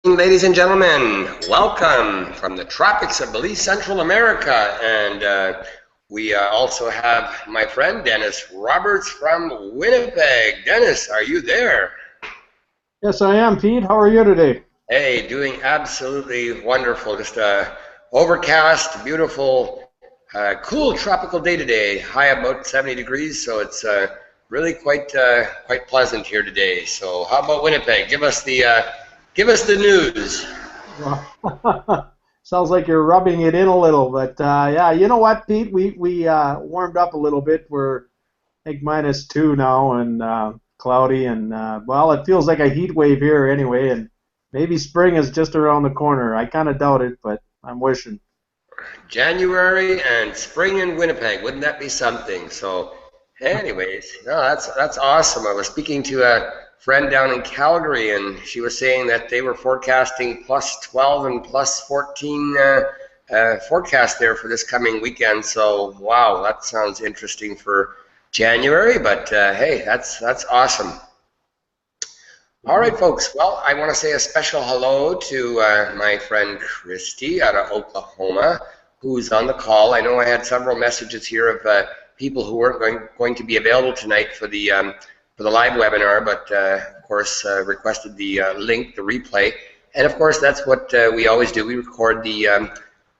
Ladies and gentlemen, welcome from the tropics of Belize, Central America. And we also have my friend Dennis Roberts from Winnipeg. Dennis, are you there? Yes, I am, Pete. How are you today? Hey, doing absolutely wonderful. Just a overcast, beautiful, cool tropical day today. High about 70 degrees, so it's really quite pleasant here today. So, how about Winnipeg? Give us the news. Well, sounds like you're rubbing it in a little, but yeah, you know what, Pete? We warmed up a little bit. We're I think -2 now and cloudy, and well, it feels like a heat wave here anyway, and maybe spring is just around the corner. I kind of doubt it, but I'm wishing. January and spring in Winnipeg. Wouldn't that be something? So, anyways, no, that's awesome. I was speaking to a friend down in Calgary, and she was saying that they were forecasting plus 12 and plus 14 forecast there for this coming weekend. So, wow, that sounds interesting for January. But hey, that's awesome. All right, folks. Well, I want to say a special hello to my friend Christy out of Oklahoma, who's on the call. I know I had several messages here of people who weren't going to be available tonight for the live webinar, but of course requested the link, the replay, and of course that's what we always do. We record the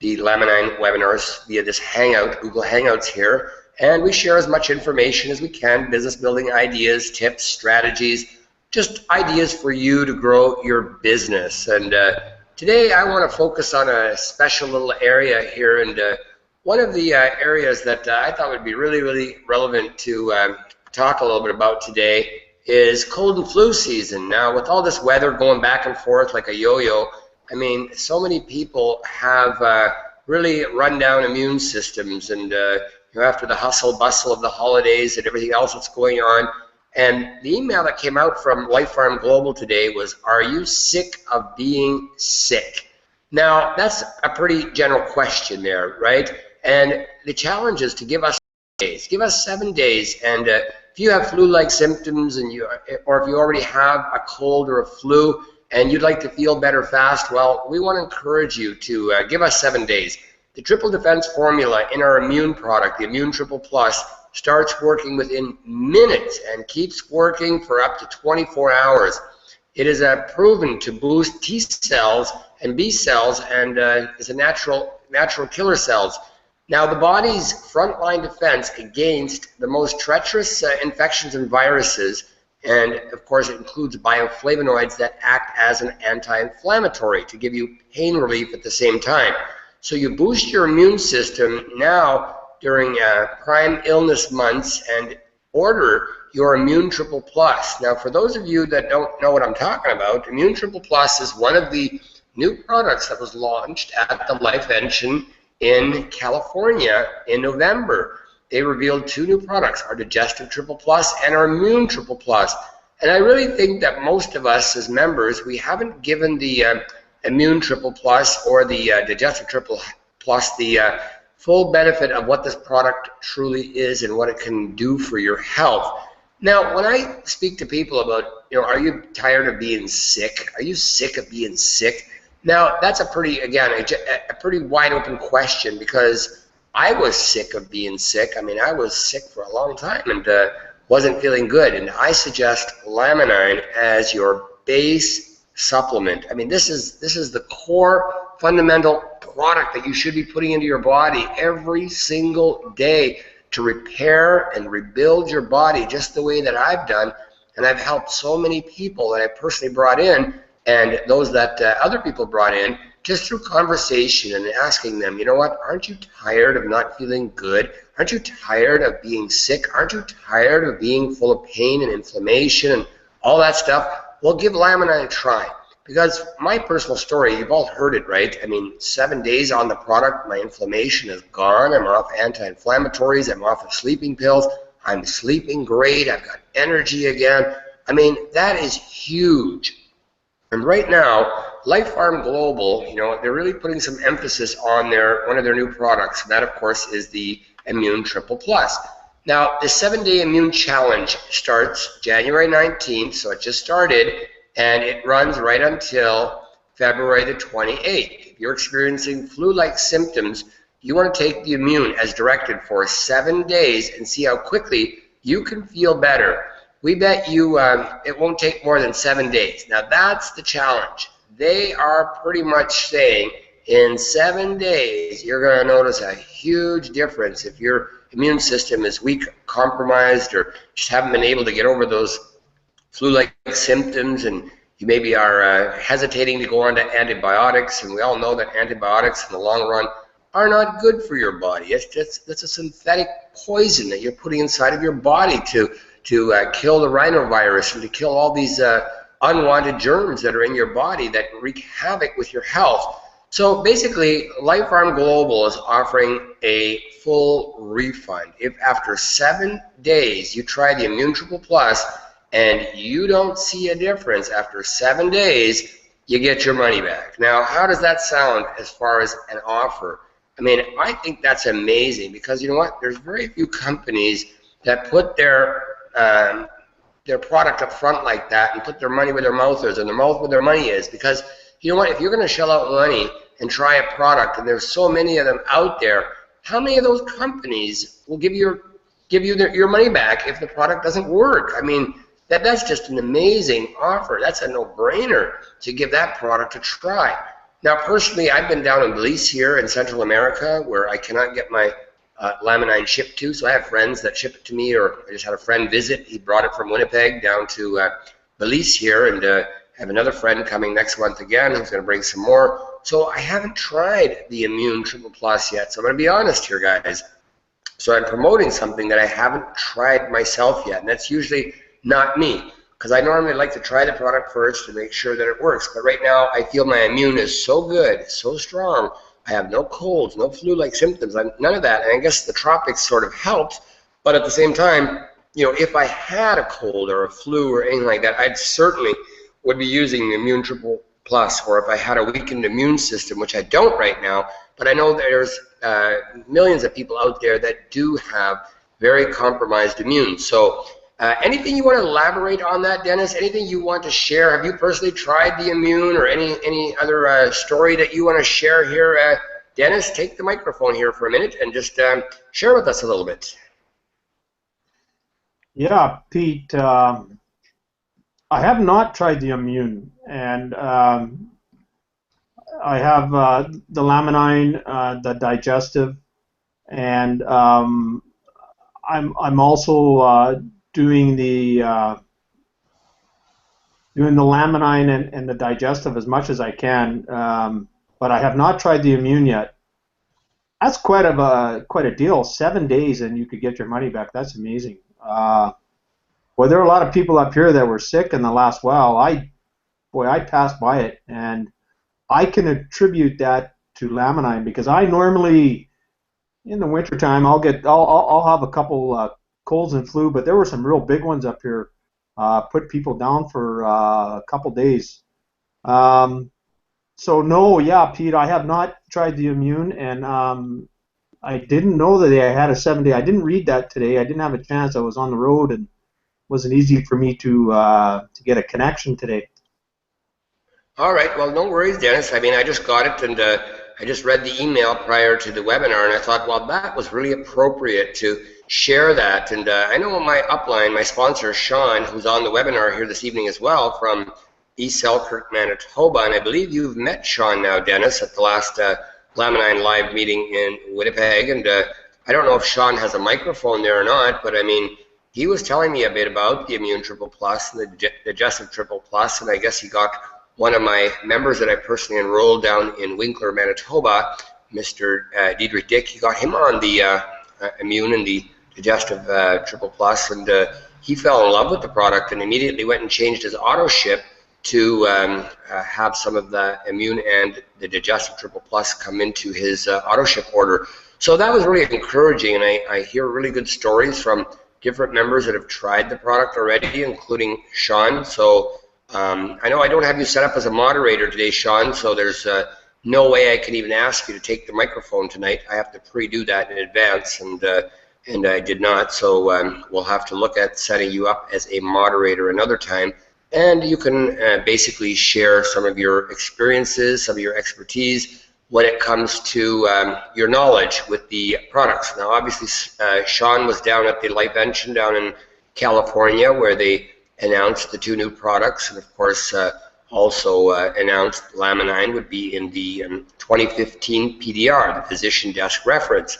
Laminine webinars via this Hangout, Google Hangouts here, and we share as much information as we can, business building ideas, tips, strategies, just ideas for you to grow your business. And today I want to focus on a special little area here, and one of the areas that I thought would be really relevant to talk a little bit about today is cold and flu season. Now, with all this weather going back and forth like a yo-yo, I mean, so many people have really run down immune systems, and after the hustle bustle of the holidays and everything else that's going on. And the email that came out from Life Farm Global today was, "Are you sick of being sick?" Now, that's a pretty general question there, right? And the challenge is to give us days. Give us 7 days, and if you have flu-like symptoms, or if you already have a cold or a flu, and you'd like to feel better fast, well, we want to encourage you to give us 7 days. The Triple Defense formula in our immune product, the Immune Triple Plus, starts working within minutes and keeps working for up to 24 hours. It is proven to boost T cells and B cells, and is a natural killer cells. Now, the body's frontline defense against the most treacherous infections and viruses, and of course it includes bioflavonoids that act as an anti-inflammatory to give you pain relief at the same time. So you boost your immune system now during prime illness months and order your Immune Triple Plus. Now, for those of you that don't know what I'm talking about, Immune Triple Plus is one of the new products that was launched at the Life Engine in California in November. They revealed two new products, our Digestive Triple Plus and our Immune Triple Plus. And I really think that most of us as members, we haven't given the Immune Triple Plus or the Digestive Triple Plus the full benefit of what this product truly is and what it can do for your health. Now, when I speak to people about, are you tired of being sick? Are you sick of being sick? Now, that's a pretty wide open question, because I was sick of being sick. I mean, I was sick for a long time and wasn't feeling good. And I suggest Laminine as your base supplement. I mean, this is the core fundamental product that you should be putting into your body every single day to repair and rebuild your body, just the way that I've done. And I've helped so many people that I personally brought in, and those that other people brought in, just through conversation and asking them, you know what, aren't you tired of not feeling good? Aren't you tired of being sick? Aren't you tired of being full of pain and inflammation and all that stuff? Well, give Laminine a try. Because my personal story, you've all heard it, right? I mean, 7 days on the product, my inflammation is gone. I'm off anti-inflammatories. I'm off of sleeping pills. I'm sleeping great. I've got energy again. I mean, that is huge. And right now, Life Farm Global, they're really putting some emphasis on one of their new products. And that, of course, is the Immune Triple Plus. Now, the 7-day immune challenge starts January 19th, so it just started, and it runs right until February the 28th. If you're experiencing flu-like symptoms, you want to take the Immune as directed for 7 days and see how quickly you can feel better. We bet you it won't take more than 7 days. Now that's the challenge. They are pretty much saying in 7 days you're going to notice a huge difference if your immune system is weak, compromised, or just haven't been able to get over those flu-like symptoms, and you maybe are hesitating to go on to antibiotics, and we all know that antibiotics in the long run are not good for your body. That's a synthetic poison that you're putting inside of your body to kill the rhinovirus and to kill all these unwanted germs that are in your body that wreak havoc with your health. So basically, Life Farm Global is offering a full refund. If after 7 days you try the Immune Triple Plus and you don't see a difference after 7 days, you get your money back. Now, how does that sound as far as an offer? I mean, I think that's amazing because you know what? There's very few companies that put their product up front like that and put their money where their mouth is and their mouth where their money is, because you know what? If you're going to shell out money and try a product, and there's so many of them out there, how many of those companies will give you your money back if the product doesn't work? I mean, that's just an amazing offer. That's a no-brainer to give that product a try. Now, personally, I've been down in Belize here in Central America where I cannot get my Laminine shipped to, so I have friends that ship it to me, or I just had a friend visit. He brought it from Winnipeg down to Belize here, and have another friend coming next month again who's going to bring some more. So I haven't tried the Immune Triple Plus yet, so I'm going to be honest here, guys. So I'm promoting something that I haven't tried myself yet, and that's usually not me, because I normally like to try the product first to make sure that it works. But right now, I feel my immune is so good, so strong. I have no colds, no flu-like symptoms, none of that. And I guess the tropics sort of helped. But at the same time, you know, if I had a cold or a flu or anything like that, I'd certainly would be using the Immune Triple Plus. Or if I had a weakened immune system, which I don't right now, but I know there's millions of people out there that do have very compromised immune. So anything you want to elaborate on that, Dennis? Anything you want to share? Have you personally tried the Immune, or any other story that you want to share here? Dennis, take the microphone here for a minute and just share with us a little bit. Yeah, Pete, I have not tried the Immune, and I have the Laminine, the digestive, and I'm also doing the Laminine and the digestive as much as I can, but I have not tried the Immune yet. That's quite a deal. 7 days and you could get your money back. That's amazing. Well, there are a lot of people up here that were sick in the last while. I passed by it, and I can attribute that to Laminine, because I normally in the wintertime I'll have a couple colds and flu, but there were some real big ones up here. Put people down for a couple days. So no, yeah, Pete, I have not tried the Immune, and I didn't know that I had a 7 day. I didn't read that today. I didn't have a chance. I was on the road, and it wasn't easy for me to get a connection today. All right, well, no worries, Dennis. I mean, I just got it, and I just read the email prior to the webinar, and I thought, well, that was really appropriate to share that. And I know my upline, my sponsor, Sean, who's on the webinar here this evening as well, from East Selkirk, Manitoba, and I believe you've met Sean now, Dennis, at the last Laminine live meeting in Winnipeg. And I don't know if Sean has a microphone there or not, but I mean, he was telling me a bit about the Immune Triple Plus and the Digestive Triple Plus, and I guess he got one of my members that I personally enrolled down in Winkler, Manitoba, Mr. Diedrich Dick. He got him on the Immune and the Digestive Triple Plus, and he fell in love with the product and immediately went and changed his auto ship to have some of the Immune and the Digestive Triple Plus come into his auto ship order. So that was really encouraging, and I hear really good stories from different members that have tried the product already, including Sean. So I know I don't have you set up as a moderator today, Sean, so there's no way I can even ask you to take the microphone tonight. I have to pre-do that in advance, and I did not, so we'll have to look at setting you up as a moderator another time. and you can basically share some of your experiences, some of your expertise when it comes to your knowledge with the products. Now, obviously, Sean was down at the Livention down in California where they announced the two new products, and of course, also announced Laminine would be in the 2015 PDR, the Physician Desk Reference.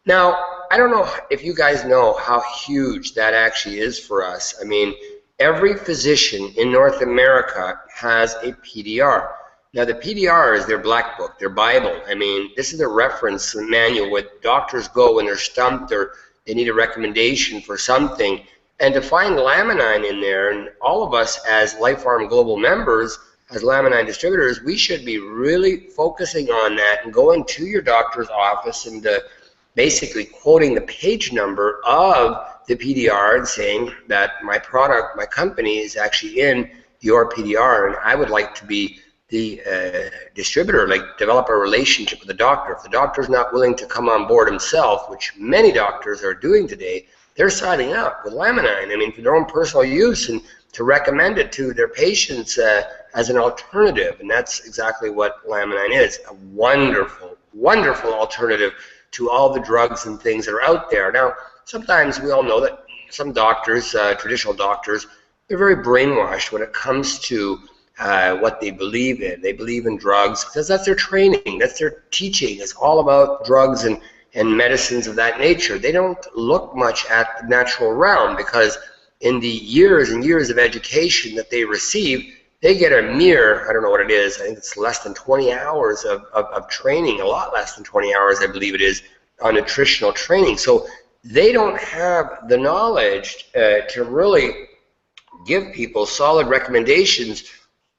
Now, I don't know if you guys know how huge that actually is for us. I mean, every physician in North America has a PDR. Now, the PDR is their black book, their Bible. I mean, this is a reference manual where doctors go when they're stumped or they need a recommendation for something. And to find Laminine in there, and all of us as LifeArm Global members, as Laminine distributors, we should be really focusing on that and going to your doctor's office and basically quoting the page number of the PDR and saying that my product, my company is actually in your PDR, and I would like to be the distributor, like develop a relationship with the doctor. If the doctor's not willing to come on board himself, which many doctors are doing today, they're signing up with Laminine, I mean, for their own personal use and to recommend it to their patients as an alternative. And that's exactly what Laminine is, a wonderful, wonderful alternative to all the drugs and things that are out there. Now, sometimes we all know that some doctors, traditional doctors, they're very brainwashed when it comes to what they believe in. They believe in drugs because that's their training, that's their teaching. It's all about drugs and medicines of that nature. They don't look much at the natural realm because in the years and years of education that they receive, they get a mere, I don't know what it is, I think it's less than 20 hours of training, a lot less than 20 hours, I believe it is, on nutritional training. So they don't have the knowledge to really give people solid recommendations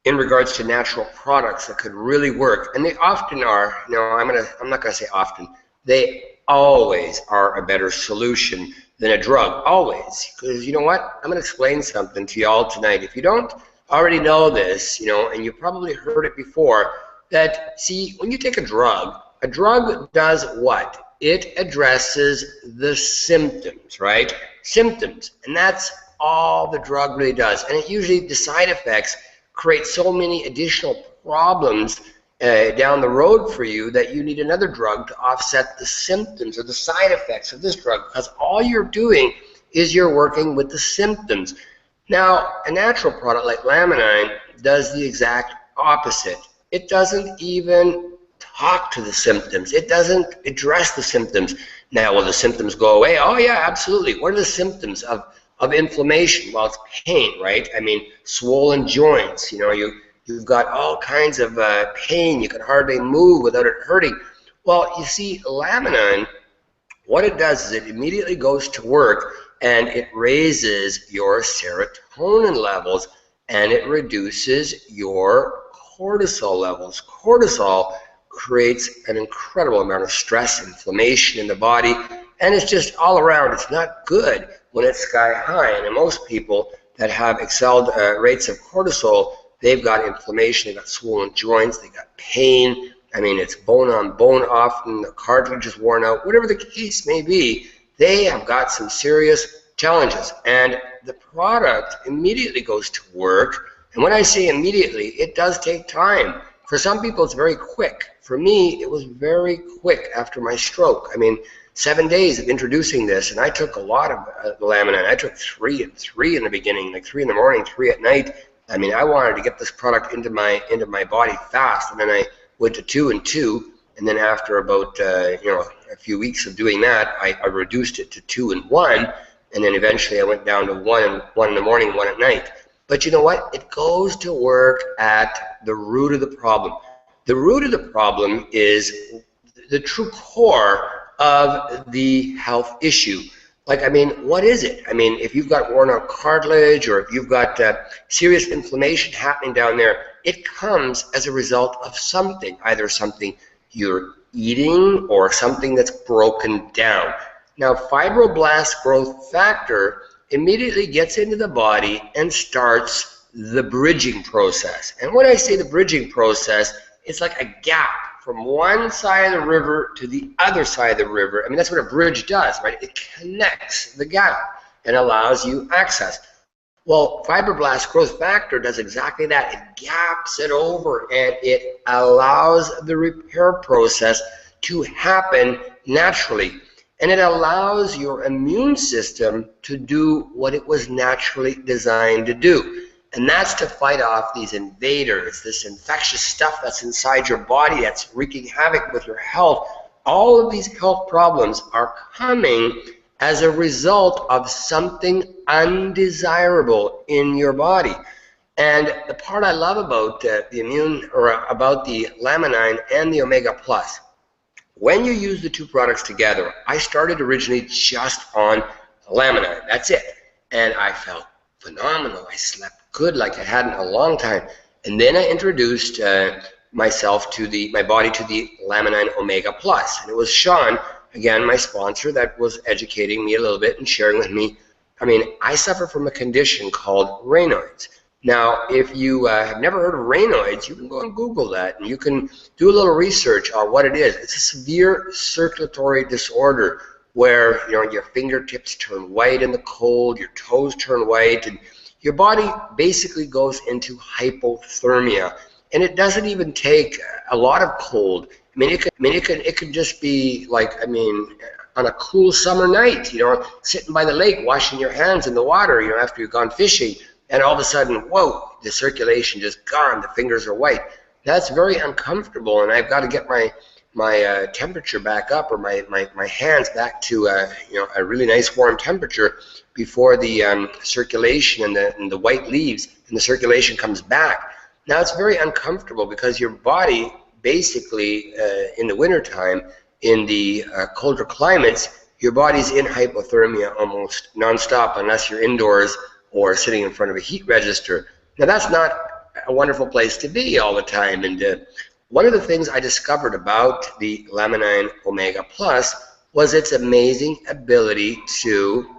in regards to natural products that could really work. And they often are, I'm not gonna say often, they always are a better solution than a drug, always. Because you know what? I'm gonna explain something to y'all tonight. If you don't already know this, and you probably heard it before, that, see, when you take a drug does what? It addresses the symptoms, right? Symptoms, and that's all the drug really does. And it usually, the side effects create so many additional problems down the road for you that you need another drug to offset the symptoms or the side effects of this drug, because all you're doing is you're working with the symptoms. Now, a natural product like Laminine does the exact opposite. It doesn't even talk to the symptoms. It doesn't address the symptoms. Now, will the symptoms go away? Oh yeah, absolutely. What are the symptoms of inflammation? Well, it's pain, right? I mean, swollen joints. You've got all kinds of pain. You can hardly move without it hurting. Well, you see, Laminine, what it does is it immediately goes to work and it raises your serotonin levels and it reduces your cortisol levels. Cortisol creates an incredible amount of stress, inflammation in the body, and it's just all around. It's not good when it's sky high. And in most people that have excelled rates of cortisol, they've got inflammation, they've got swollen joints, they've got pain. I mean, it's bone on bone often, the cartilage is worn out, whatever the case may be, they have got some serious challenges. And the product immediately goes to work. And when I say immediately, it does take time. For some people, it's very quick. For me, it was very quick after my stroke. I mean, 7 days of introducing this, and I took a lot of Laminine. I took 3 and 3 in the beginning, like 3 in the morning, 3 at night. I mean, I wanted to get this product into my body fast, and then I went to 2 and 2, and then after about a few weeks of doing that, I reduced it to 2 and 1, and then eventually I went down to 1 in the morning, 1 at night. But you know what? It goes to work at the root of the problem. The root of the problem is the true core of the health issue. Like, I mean, what is it? I mean, if you've got worn out cartilage or if you've got serious inflammation happening down there, it comes as a result of something, either something you're eating or something that's broken down. Now, fibroblast growth factor immediately gets into the body and starts the bridging process. And when I say the bridging process, it's like a gap from one side of the river to the other side of the river. I mean, that's what a bridge does, right? It connects the gap and allows you access. Well, fibroblast growth factor does exactly that. It gaps it over and it allows the repair process to happen naturally. And it allows your immune system to do what it was naturally designed to do. And that's to fight off these invaders, this infectious stuff that's inside your body that's wreaking havoc with your health. All of these health problems are coming as a result of something undesirable in your body. And the part I love about the immune, or about the Laminine and the Omega Plus, when you use the two products together, I started originally just on Laminine. That's it. And I felt phenomenal. I slept good like I hadn't in a long time. And then I introduced myself to my body to the Laminine Omega Plus. And it was Sean, again, my sponsor, that was educating me a little bit and sharing with me. I mean, I suffer from a condition called Raynaud's. Now, if you have never heard of Raynaud's, you can go and Google that, and you can do a little research on what it is. It's a severe circulatory disorder where your fingertips turn white in the cold, your toes turn white, and your body basically goes into hypothermia. And it doesn't even take a lot of cold. I mean, it could just be like, on a cool summer night, sitting by the lake, washing your hands in the water, after you've gone fishing. And all of a sudden, whoa, the circulation just gone, the fingers are white. That's very uncomfortable, and I've got to get my temperature back up, or my hands back to a really nice warm temperature before the circulation and the white leaves and the circulation comes back. Now it's very uncomfortable because your body basically in the wintertime, in the colder climates, your body's in hypothermia almost nonstop unless you're indoors or sitting in front of a heat register. Now that's not a wonderful place to be all the time. And one of the things I discovered about the Laminine Omega Plus was its amazing ability to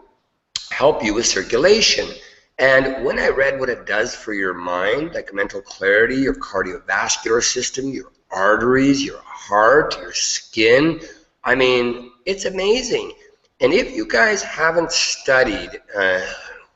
help you with circulation. And when I read what it does for your mind, like mental clarity, your cardiovascular system, your arteries, your heart, your skin, it's amazing. And if you guys haven't studied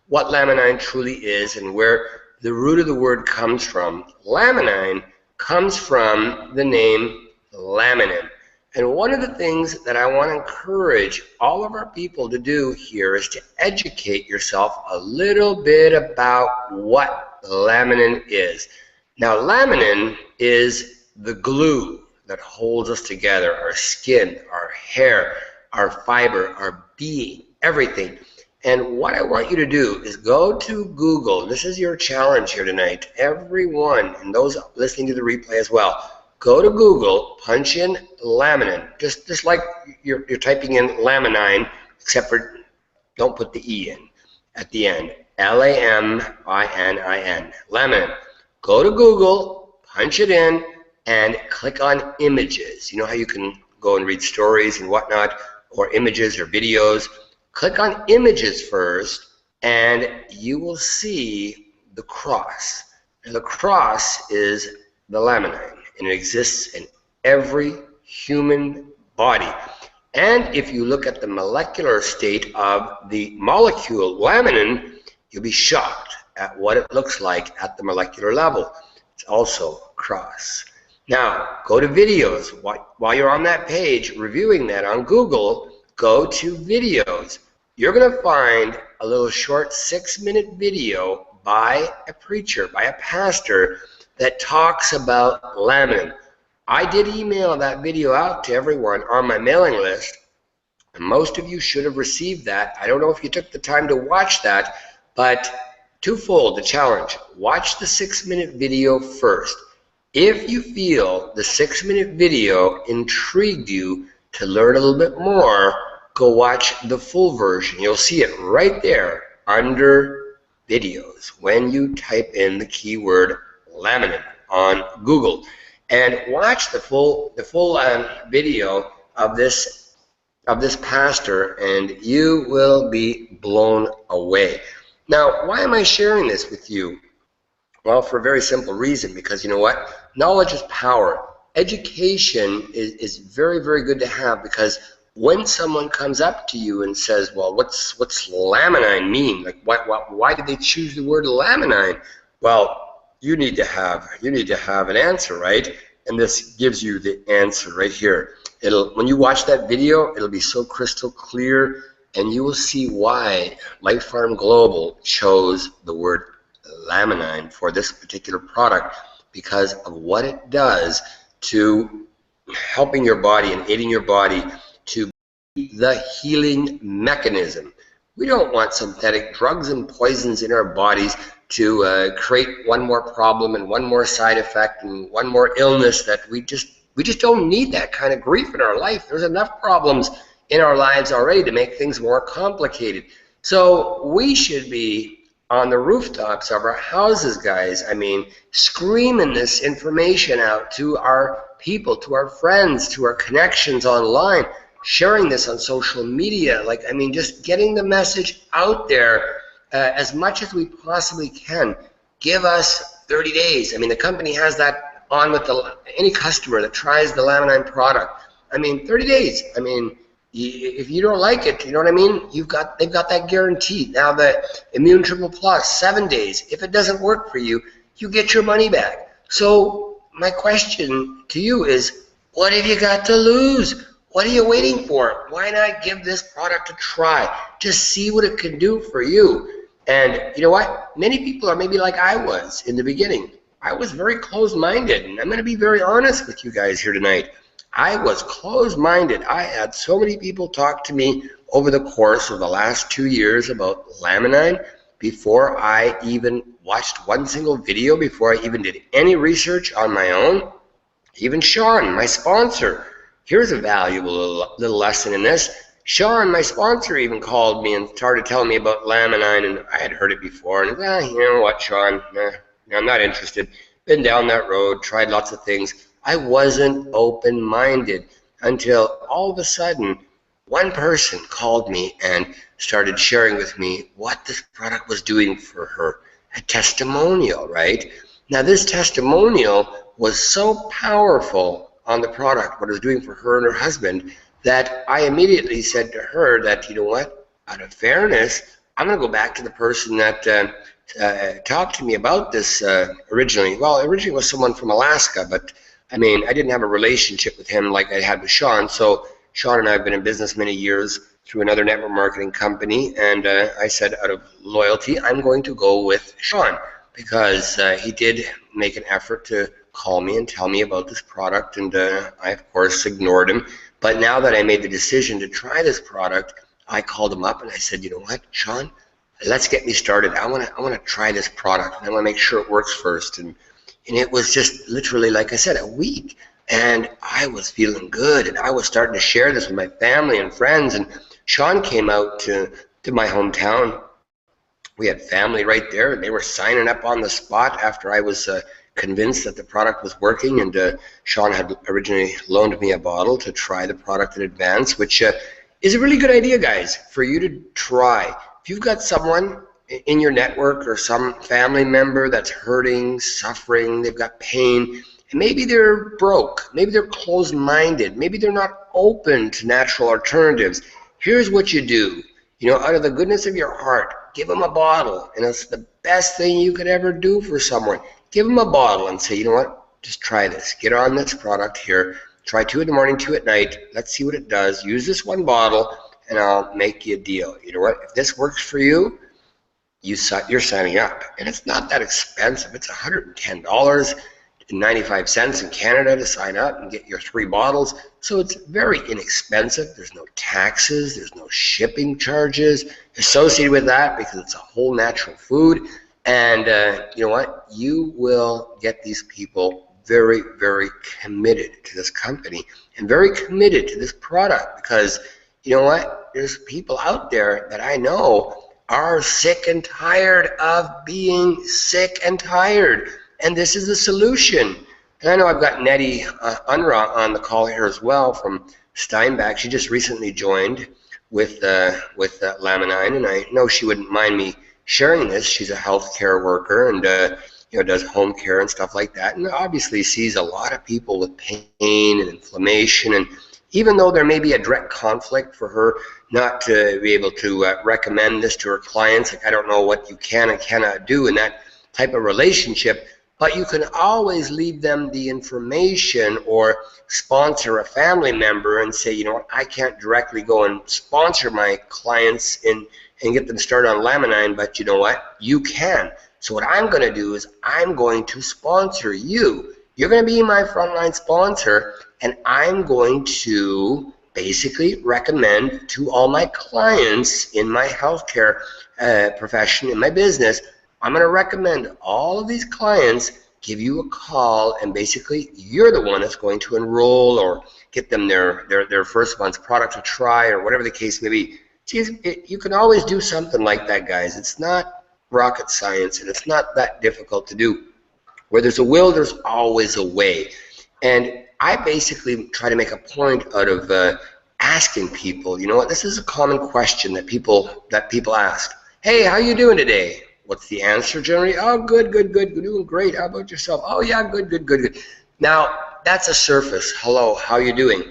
what Laminine truly is and where the root of the word comes from, Laminine comes from the name laminin. And one of the things that I want to encourage all of our people to do here is to educate yourself a little bit about what laminin is. Now, laminin is the glue that holds us together, our skin, our hair, our fiber, our being, everything. And what I want you to do is go to Google. This is your challenge here tonight. Everyone, and those listening to the replay as well, go to Google, punch in laminin, just like you're typing in laminine, except for don't put the E in at the end. Laminin, laminin. Go to Google, punch it in, and click on images. You know how you can go and read stories and whatnot, or images or videos. Click on images first, and you will see the cross. And the cross is the laminine, and it exists in every human body. And if you look at the molecular state of the molecule laminin, you'll be shocked at what it looks like at the molecular level. It's also cross. Now, go to videos. While you're on that page reviewing that on Google, go to videos. You're going to find a little short 6-minute video by a preacher, by a pastor, that talks about laminin. I did email that video out to everyone on my mailing list, and most of you should have received that. I don't know if you took the time to watch that, but twofold the challenge. Watch the 6-minute video first. If you feel the 6-minute video intrigued you to learn a little bit more, go watch the full version. You'll see it right there under videos when you type in the keyword laminin on Google, and watch the full video of this pastor, and you will be blown away. Now, why am I sharing this with you? Well, for a very simple reason, because you know what? Knowledge is power. Education is very, very good to have, because when someone comes up to you and says, well, what's laminine mean? Like, why did they choose the word laminine? Well, you need to have an answer, right? And this gives you the answer right here. When you watch that video, it'll be so crystal clear, and you will see why Life Farm Global chose the word laminine for this particular product, because of what it does to helping your body and aiding your body to be the healing mechanism. We don't want synthetic drugs and poisons in our bodies to create one more problem and one more side effect and one more illness that we just don't need that kind of grief in our life. There's enough problems in our lives already to make things more complicated. So we should be on the rooftops of our houses, guys. I mean, screaming this information out to our people, to our friends, to our connections online, sharing this on social media. Like, I mean, just getting the message out there as much as we possibly can. Give us 30 days. I mean, the company has that on with any customer that tries the Laminine product. I mean, 30 days. I mean, if you don't like it, you know what I mean? They've got that guarantee. Now the Immune Triple Plus, 7 days. If it doesn't work for you, you get your money back. So my question to you is, what have you got to lose? What are you waiting for? Why not give this product a try? Just see what it can do for you. And you know what? Many people are maybe like I was in the beginning. I was very closed-minded, and I'm going to be very honest with you guys here tonight. I was closed-minded. I had so many people talk to me over the course of the last 2 years about Laminine before I even watched one single video, before I even did any research on my own. Even Sean, my sponsor, here's a valuable little lesson in this. Sean, my sponsor, even called me and started telling me about Laminine, and I had heard it before, and you know what, Sean, I'm not interested. Been down that road, tried lots of things. I wasn't open-minded until all of a sudden one person called me and started sharing with me what this product was doing for her. A testimonial, right? Now this testimonial was so powerful on the product, what it was doing for her and her husband, that I immediately said to her that, you know what, out of fairness, I'm going to go back to the person that talked to me about this originally. Well, originally it was someone from Alaska, but I mean, I didn't have a relationship with him like I had with Sean. So Sean and I have been in business many years through another network marketing company, and I said, out of loyalty, I'm going to go with Sean, because he did make an effort to call me and tell me about this product, and I of course ignored him. But now that I made the decision to try this product, I called him up and I said, you know what, Sean, let's get me started. I want to try this product, and I want to make sure it works first. And it was just literally, like I said, a week, and I was feeling good, and I was starting to share this with my family and friends. And Sean came out to my hometown. We had family right there, and they were signing up on the spot after I was convinced that the product was working. And Sean had originally loaned me a bottle to try the product in advance, which is a really good idea, guys, for you to try. If you've got someone in your network or some family member that's hurting, suffering, they've got pain, and maybe they're broke, maybe they're closed-minded, maybe they're not open to natural alternatives, here's what you do. You know, out of the goodness of your heart, give them a bottle, and it's the best thing you could ever do for someone. Give them a bottle and say, you know what, just try this. Get on this product here. Try 2 in the morning, 2 at night. Let's see what it does. Use this one bottle, and I'll make you a deal. You know what, if this works for you, you're signing up, and it's not that expensive. It's $110.95 in Canada to sign up and get your 3 bottles. So it's very inexpensive. There's no taxes, there's no shipping charges associated with that, because it's a whole natural food. And you know what? You will get these people very, very committed to this company and very committed to this product, because you know what? There's people out there that I know are sick and tired of being sick and tired, and this is the solution. And I know I've got Nettie Unruh on the call here as well from Steinbach. She just recently joined with Laminine, and I know she wouldn't mind me sharing this. She's a healthcare worker, and you know, does home care and stuff like that, and obviously sees a lot of people with pain and inflammation, and even though there may be a direct conflict for her not to be able to recommend this to her clients. Like, I don't know what you can and cannot do in that type of relationship, but you can always leave them the information or sponsor a family member and say, you know what, I can't directly go and sponsor my clients and get them started on Laminine, but you know what, you can. So what I'm going to do is I'm going to sponsor you. You're going to be my frontline sponsor, and I'm going to basically recommend to all my clients in my healthcare profession, in my business, I'm going to recommend all of these clients give you a call, and basically you're the one that's going to enroll or get them their first month's product to try, or whatever the case may be. See, you can always do something like that, guys. It's not rocket science, and it's not that difficult to do. Where there's a will, there's always a way. And I basically try to make a point out of asking people, you know what, this is a common question that people ask. Hey, how you doing today? What's the answer generally? Oh, good, doing great. How about yourself? Oh, yeah, good. Now, that's a surface. Hello, how you doing?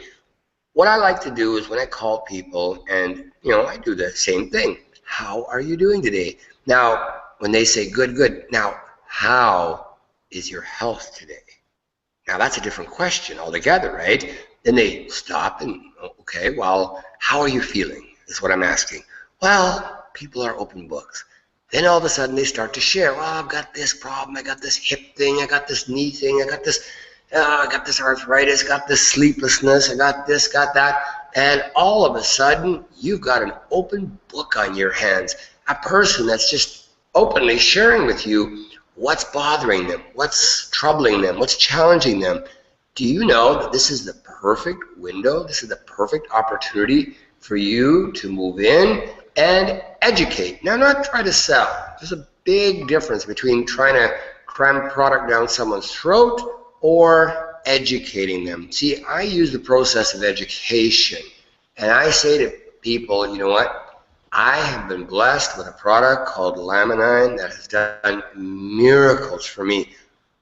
What I like to do is when I call people, and I do the same thing. How are you doing today? Now, when they say good. Now, how is your health today? Now, that's a different question altogether, right? Then they stop and, okay, well, how are you feeling is what I'm asking. Well, people are open books. Then all of a sudden they start to share, well, I've got this problem, I got this hip thing, I got this knee thing, I got this arthritis, got this sleeplessness, I got this, got that. And all of a sudden, you've got an open book on your hands. A person that's just openly sharing with you what's bothering them, what's troubling them, what's challenging them. Do you know that this is the perfect window? This is the perfect opportunity for you to move in and educate. Now, not try to sell. There's a big difference between trying to cram product down someone's throat or educating them. See, I use the process of education, and I say to people, you know what? I have been blessed with a product called Laminine that has done miracles for me.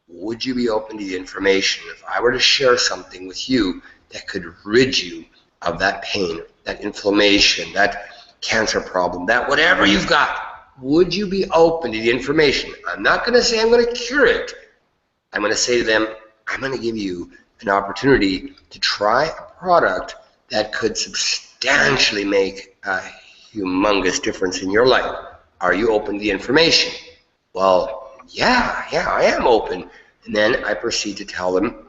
Would you be open to the information if I were to share something with you that could rid you of that pain, that inflammation, that cancer problem, that whatever you've got? Would you be open to the information? I'm not going to say I'm going to cure it. I'm going to say to them, I'm going to give you an opportunity to try a product that could substantially make a humongous difference in your life. Are you open to the information? Well, yeah, I am open. And then I proceed to tell them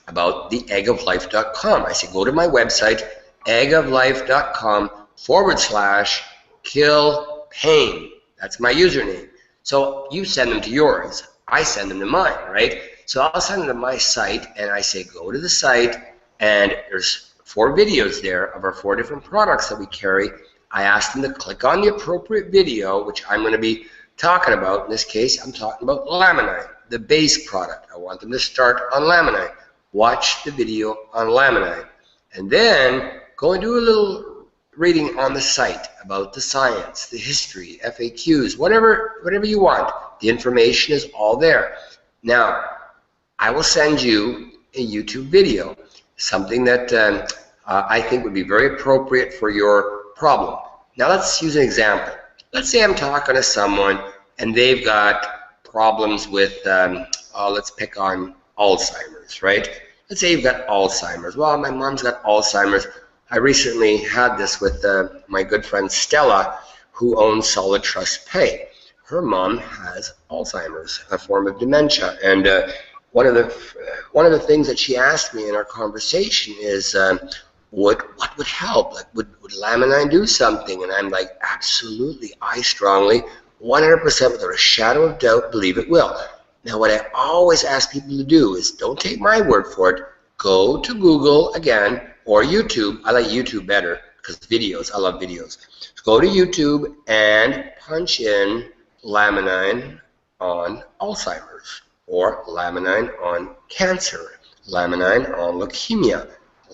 about the eggoflife.com. I say, go to my website, eggoflife.com/kill pain. That's my username. So you send them to yours. I send them to mine, right? So I'll send them to my site, and I say, go to the site, and there's 4 videos there of our 4 different products that we carry. I ask them to click on the appropriate video, which I'm going to be talking about. In this case, I'm talking about Laminine, the base product. I want them to start on Laminine. Watch the video on Laminine. And then go and do a little reading on the site about the science, the history, FAQs, whatever you want. The information is all there. Now, I will send you a YouTube video, something that I think would be very appropriate for your problem. Now, let's use an example. Let's say I'm talking to someone and they've got problems with, let's pick on Alzheimer's, right? Let's say you've got Alzheimer's. Well, my mom's got Alzheimer's. I recently had this with my good friend Stella, who owns Solid Trust Pay. Her mom has Alzheimer's, a form of dementia, and one of the things that she asked me in our conversation is, what would help? Like, would Laminine do something? And I'm like, absolutely. I strongly, 100% without a shadow of doubt, believe it will. Now, what I always ask people to do is, don't take my word for it. Go to Google again, or YouTube. I like YouTube better because videos. I love videos. So go to YouTube and punch in Laminine on Alzheimer's, or Laminine on cancer, Laminine on leukemia,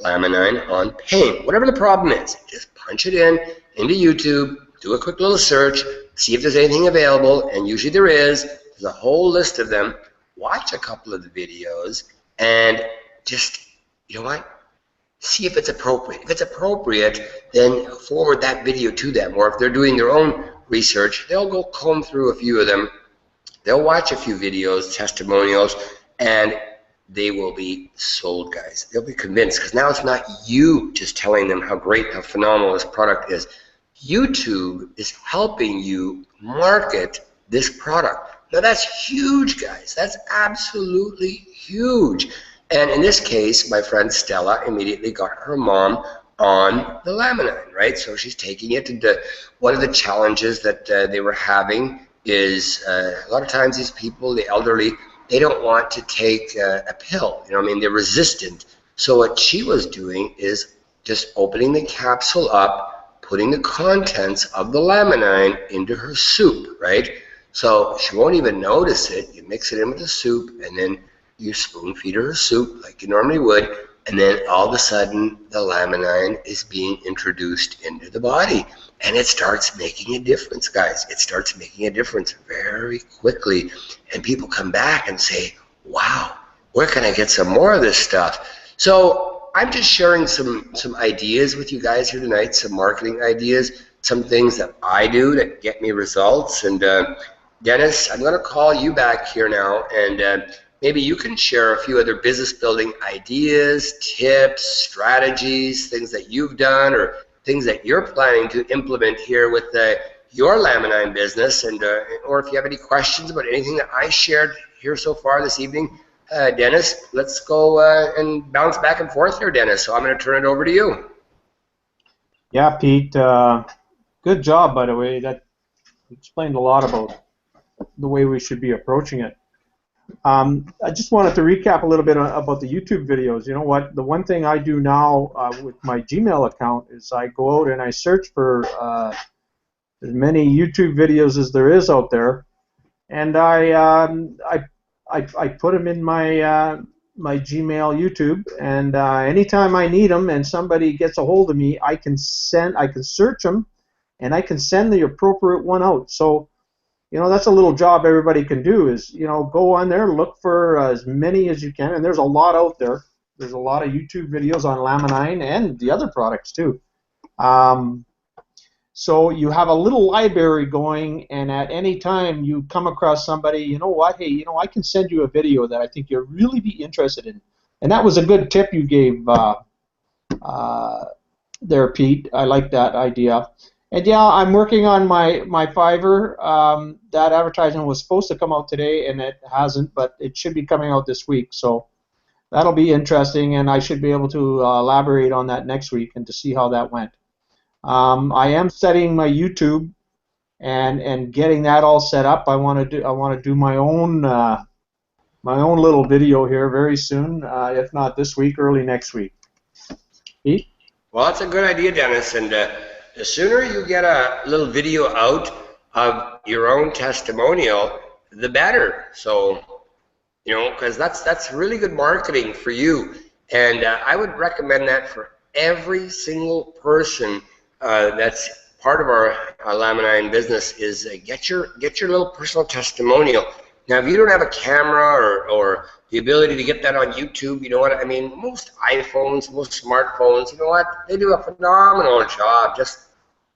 Laminine on pain. Whatever the problem is, just punch it into YouTube, do a quick little search, see if there's anything available, and usually there is. There's a whole list of them. Watch a couple of the videos, and just, you know what? see if it's appropriate. If it's appropriate, then forward that video to them. Or if they're doing their own research, they'll go comb through a few of them. They'll watch a few videos, testimonials, and they will be sold, guys. They'll be convinced because now it's not you just telling them how great, how phenomenal this product is. YouTube is helping you market this product. Now that's huge, guys. That's absolutely huge. And in this case, my friend Stella immediately got her mom on the Laminine, right? So she's taking it. And one of the challenges that they were having is a lot of times these people, the elderly, they don't want to take a pill. You know, I mean, they're resistant. So what she was doing is just opening the capsule up, putting the contents of the Laminine into her soup, right? So she won't even notice it. You mix it in with the soup, and then you spoon feed her soup like you normally would, and then all of a sudden the Laminine is being introduced into the body, and it starts making a difference, guys. It starts making a difference very quickly, and people come back and say, wow, where can I get some more of this stuff? So I'm just sharing some ideas with you guys here tonight, some marketing ideas, some things that I do that get me results. And Dennis, I'm going to call you back here now, and maybe you can share a few other business building ideas, tips, strategies, things that you've done or things that you're planning to implement here with your Laminine business. And or if you have any questions about anything that I shared here so far this evening, Dennis, let's go and bounce back and forth here, Dennis. So I'm going to turn it over to you. Yeah, Pete, good job, by the way. That explained a lot about the way we should be approaching it. I just wanted to recap a little bit about the YouTube videos. You know what? The one thing I do now with my Gmail account is I go out and I search for as many YouTube videos as there is out there, and I put them in my my Gmail YouTube, and anytime I need them and somebody gets a hold of me, I can search them, and I can send the appropriate one out. So, you know, that's a little job everybody can do is, you know, go on there, look for as many as you can, and there's a lot out there. There's a lot of YouTube videos on Laminine and the other products too. So you have a little library going, and at any time you come across somebody, you know what, hey, you know, I can send you a video that I think you'll really be interested in. And that was a good tip you gave there, Pete. I like that idea. And yeah, I'm working on my Fiverr. That advertisement was supposed to come out today, and it hasn't, but it should be coming out this week. So that'll be interesting, and I should be able to elaborate on that next week and to see how that went. I am setting my YouTube and getting that all set up. I want to do my own little video here very soon, if not this week, early next week. Pete? Well, that's a good idea, Dennis. And the sooner you get a little video out of your own testimonial, the better. So, you know, because that's really good marketing for you. And I would recommend that for every single person that's part of our Laminine business is get your little personal testimonial. Now, if you don't have a camera or the ability to get that on YouTube, you know what I mean? Most iPhones, most smartphones, you know what? They do a phenomenal job. Just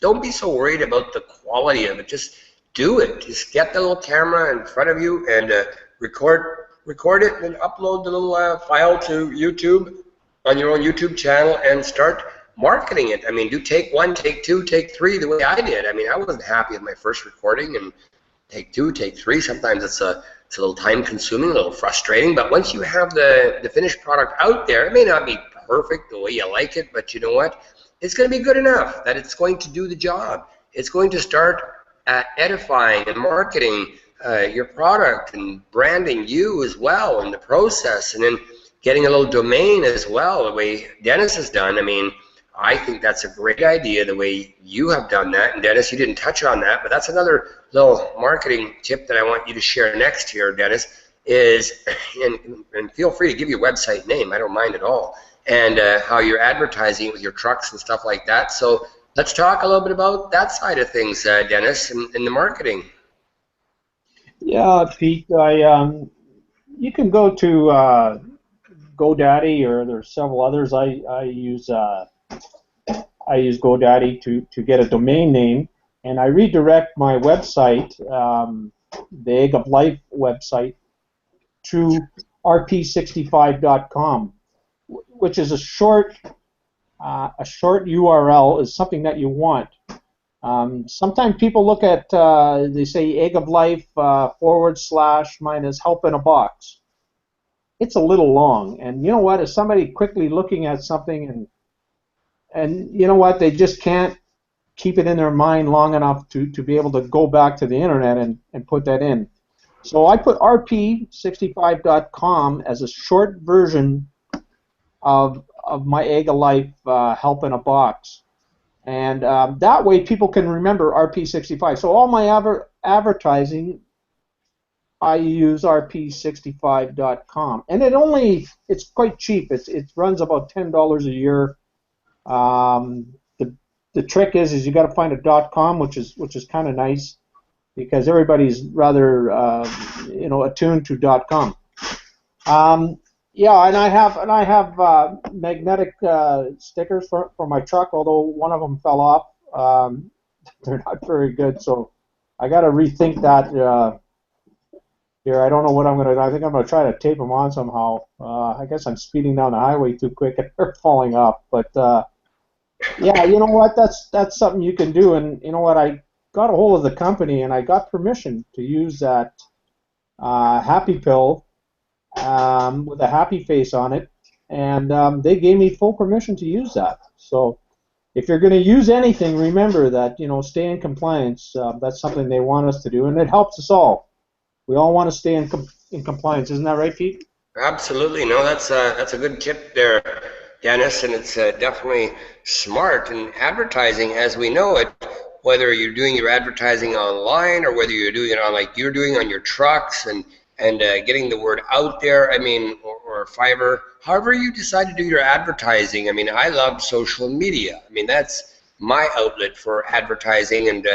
don't be so worried about the quality of it. Just do it. Just get the little camera in front of you and record it and upload the little file to YouTube on your own YouTube channel and start marketing it. I mean, do take one, take two, take three, the way I did. I mean, I wasn't happy with my first recording, and take two, take three. Sometimes it's a little time consuming, a little frustrating, but once you have the finished product out there, it may not be perfect the way you like it, but you know what? It's going to be good enough that it's going to do the job. It's going to start edifying and marketing your product and branding you as well in the process, and then getting a little domain as well, the way Dennis has done. I mean, I think that's a great idea, the way you have done that. And Dennis, you didn't touch on that, but that's another little marketing tip that I want you to share next here, Dennis, is, and feel free to give your website name, I don't mind at all, and how you're advertising it with your trucks and stuff like that. So let's talk a little bit about that side of things, Dennis, in the marketing. Yeah, Pete, you can go to GoDaddy, or there's several others. I use GoDaddy to get a domain name, and I redirect my website, the Egg of Life website, to rp65.com, which is a short URL, is something that you want. Sometimes people look at, they say Egg of Life / minus help in a box. It's a little long, and you know what? If somebody quickly looking at something and you know what, they just can't keep it in their mind long enough to be able to go back to the internet and put that in. So I put rp65.com as a short version of my Egg of Life help in a box. And that way people can remember RP65. So all my advertising, I use rp65.com. And it's quite cheap. It runs about $10 a year. The trick is you got to find a .com, which is kind of nice, because everybody's rather attuned to .com. Yeah, and I have magnetic stickers for my truck, although one of them fell off. They're not very good, so I got to rethink that here. I don't know what I'm gonna do. I think I'm gonna try to tape them on somehow. I guess I'm speeding down the highway too quick and they're falling off. But yeah, you know what? That's something you can do. And you know what? I got a hold of the company and I got permission to use that Happy Pill with a happy face on it, and they gave me full permission to use that. So if you're going to use anything, remember that, stay in compliance. That's something they want us to do, and it helps us all. We all want to stay in compliance. Isn't that right, Pete? Absolutely. No, that's a good tip there, Dennis, and it's definitely smart. And advertising, as we know it, whether you're doing your advertising online or whether you're doing it on, like you're doing on your trucks and getting the word out there, or Fiverr, however you decide to do your advertising. I love social media. That's my outlet for advertising, and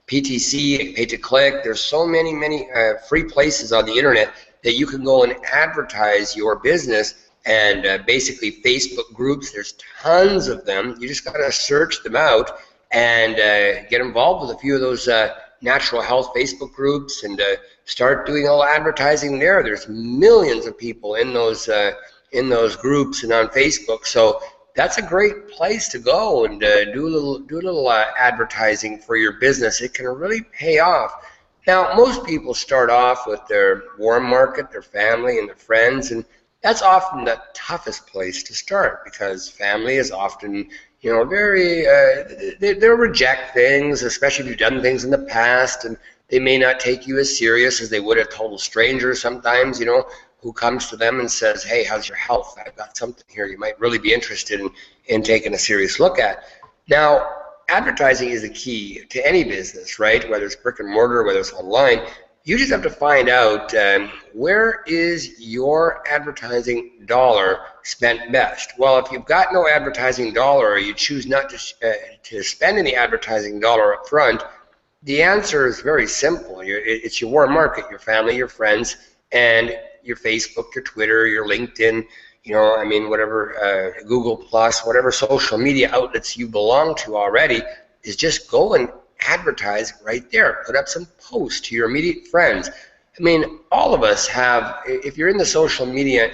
PTC, pay to click. There's so many free places on the internet that you can go and advertise your business, and basically Facebook groups, there's tons of them. You just got to search them out and get involved with a few of those natural health Facebook groups, and start doing all advertising there. There's millions of people in those groups and on Facebook, so that's a great place to go and do a little advertising for your business. It can really pay off. Now, most people start off with their warm market, their family and their friends, and that's often the toughest place to start, because family is often, very, they'll reject things, especially if you've done things in the past, and they may not take you as serious as they would a total stranger sometimes, who comes to them and says, hey, how's your health? I've got something here you might really be interested in taking a serious look at. Now, advertising is the key to any business, right? Whether it's brick and mortar, whether it's online. You just have to find out where is your advertising dollar spent best. Well, if you've got no advertising dollar, or you choose not to spend any advertising dollar up front, the answer is very simple. It's your warm market, your family, your friends, and your Facebook, your Twitter, your LinkedIn, whatever, Google Plus, whatever social media outlets you belong to already, is just go and advertise right there. Put up some posts to your immediate friends. All of us have, if you're in the social media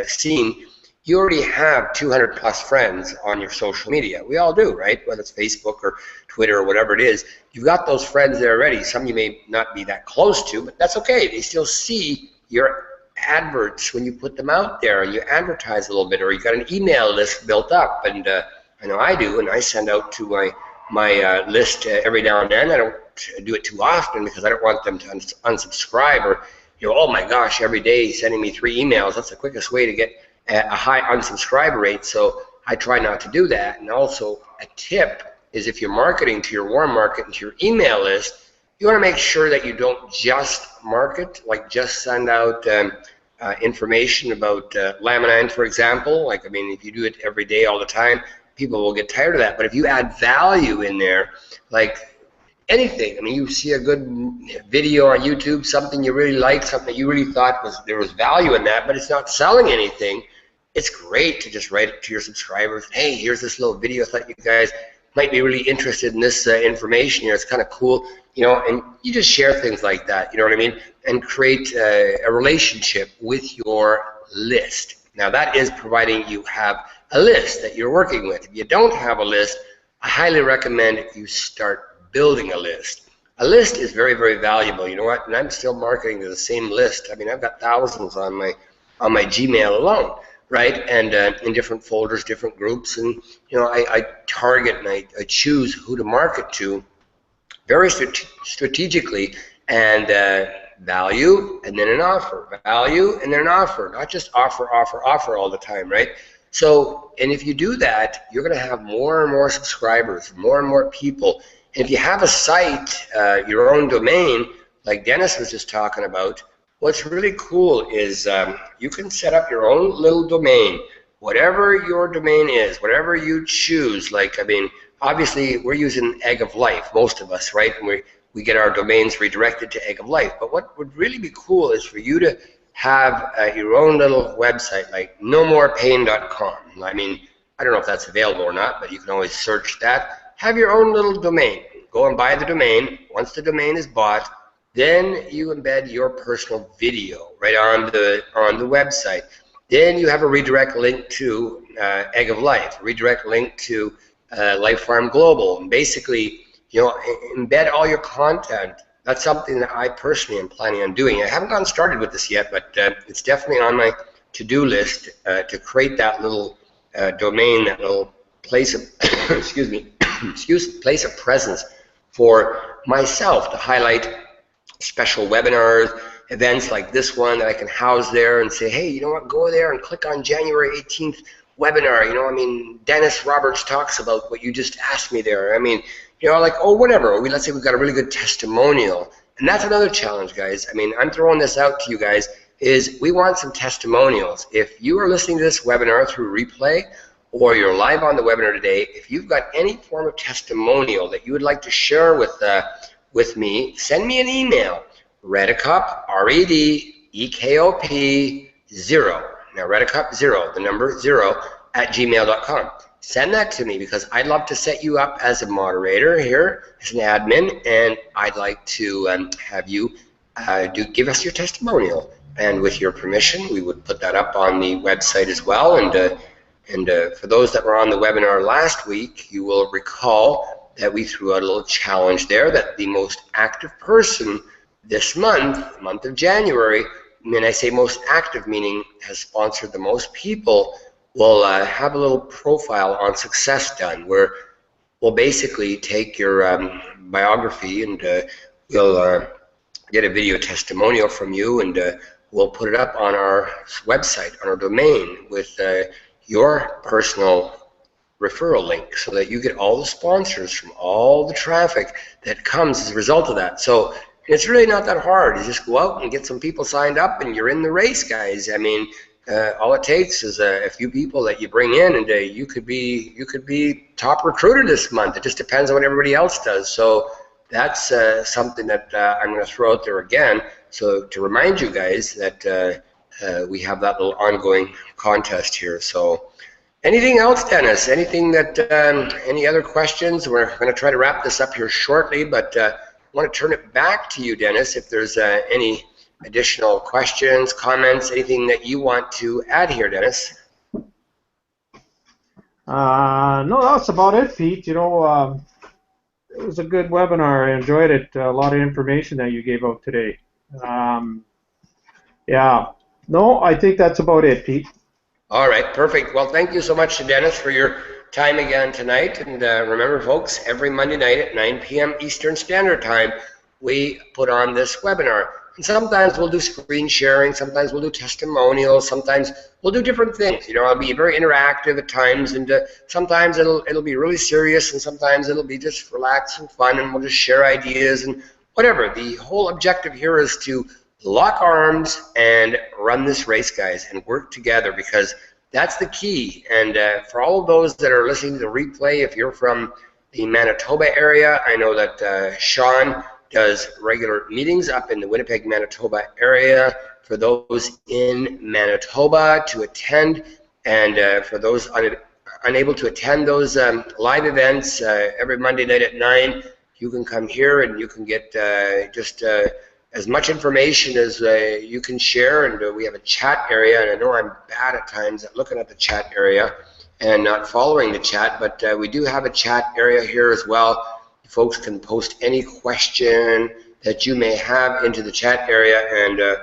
scene, you already have 200 plus friends on your social media. We all do, right? Whether it's Facebook or Twitter or whatever it is, you've got those friends there already. Some you may not be that close to, but that's okay. They still see your adverts when you put them out there and you advertise a little bit, or you got an email list built up. And I know I do, and I send out to my list every now and then. I don't do it too often because I don't want them to unsubscribe, or oh my gosh, every day sending me 3 emails. That's the quickest way to get a high unsubscriber rate. So I try not to do that. And also a tip is, if you're marketing to your warm market and to your email list, you want to make sure that you don't just market, like just send out information about Laminine, for example. If you do it every day all the time, people will get tired of that. But if you add value in there, like anything, you see a good video on YouTube, something you really like, something that you really thought there was value in that, but it's not selling anything, it's great to just write it to your subscribers. Hey, here's this little video. I thought you guys might be really interested in this information here. It's kind of cool, you know, and you just share things like that, you know what I mean, and create a relationship with your list. Now, that is providing you have a list that you're working with. If you don't have a list, I highly recommend you start building a list. A list is very, very valuable. You know what? And I'm still marketing to the same list. I mean, I've got thousands on my Gmail alone, right? And in different folders, different groups, and you know, I target and I choose who to market to very strategically, and value and then an offer, value and then an offer, not just offer, offer, offer all the time, right? So, and if you do that, you're going to have more and more subscribers, more and more people. And if you have a site, your own domain, like Dennis was just talking about, what's really cool is you can set up your own little domain, whatever your domain is, whatever you choose. Like, I mean, obviously we're using Egg of Life, most of us, right? And we get our domains redirected to Egg of Life. But what would really be cool is for you to have your own little website, like nomorepain.com. I mean, I don't know if that's available or not, but you can always search that. Have your own little domain. Go and buy the domain. Once the domain is bought, then you embed your personal video right on the website. Then you have a redirect link to Egg of Life, a redirect link to Life Farm Global, and basically, you know, embed all your content. That's something that I personally am planning on doing. I haven't gotten started with this yet, but it's definitely on my to-do list to create that little domain, that little place of excuse me, place of presence for myself to highlight special webinars, events like this one that I can house there and say, hey, you know what, go there and click on January 18th webinar. You know, I mean, Dennis Roberts talks about what you just asked me there. I mean, you know, like, oh, whatever. Let's say we've got a really good testimonial. And that's another challenge, guys. I mean, I'm throwing this out to you guys, is we want some testimonials. If you are listening to this webinar through replay, or you're live on the webinar today, if you've got any form of testimonial that you would like to share with me, send me an email, Redekop, REDEKOP 0. Now, Redekop 0, the number 0, at gmail.com. Send that to me, because I'd love to set you up as a moderator here, as an admin, and I'd like to have you give us your testimonial. And with your permission, we would put that up on the website as well. And for those that were on the webinar last week, you will recall that we threw out a little challenge there that the most active person this month of January, when I say most active, meaning has sponsored the most people, will have a little profile on success done, where we'll basically take your biography and we'll get a video testimonial from you, and we'll put it up on our website, on our domain, with your personal referral link, so that you get all the sponsors from all the traffic that comes as a result of that. So it's really not that hard. You just go out and get some people signed up, and you're in the race, guys. I mean, all it takes is a few people that you bring in, and you could be top recruiter this month. It just depends on what everybody else does. So that's something that I'm going to throw out there again. So to remind you guys that we have that little ongoing contest here. So anything else, Dennis? Anything that any other questions? We're going to try to wrap this up here shortly, but I want to turn it back to you, Dennis, if there's any additional questions, comments, anything that you want to add here, Dennis. No, that's about it, Pete. You know, it was a good webinar. I enjoyed it. A lot of information that you gave out today. Yeah. No, I think that's about it, Pete. All right, perfect. Well, thank you so much to Dennis for your time again tonight. And remember, folks, every Monday night at 9 p.m. Eastern Standard Time, we put on this webinar. And sometimes we'll do screen sharing, sometimes we'll do testimonials, sometimes we'll do different things. You know, I'll be very interactive at times, and sometimes it'll be really serious, and sometimes it'll be just relaxed and fun, and we'll just share ideas and whatever. The whole objective here is to lock arms and run this race, guys, and work together, because that's the key. And for all of those that are listening to the replay, if you're from the Manitoba area, I know that Sean does regular meetings up in the Winnipeg, Manitoba area for those in Manitoba to attend. And for those unable to attend those live events every Monday night at 9, you can come here and you can get just as much information as you can share. And we have a chat area, and I know I'm bad at times at looking at the chat area and not following the chat, but we do have a chat area here as well. Folks can post any question that you may have into the chat area, and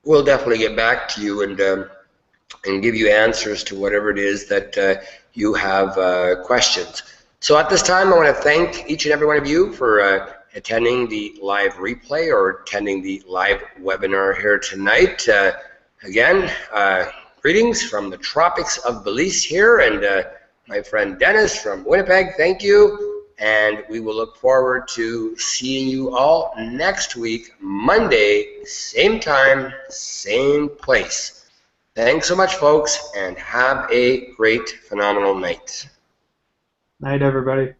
we'll definitely get back to you and give you answers to whatever it is that you have questions. So at this time, I want to thank each and every one of you for attending the live replay or attending the live webinar here tonight. Again, greetings from the tropics of Belize here, and my friend Dennis from Winnipeg, thank you. And we will look forward to seeing you all next week, Monday, same time, same place. Thanks so much, folks, and have a great, phenomenal night. Night, everybody.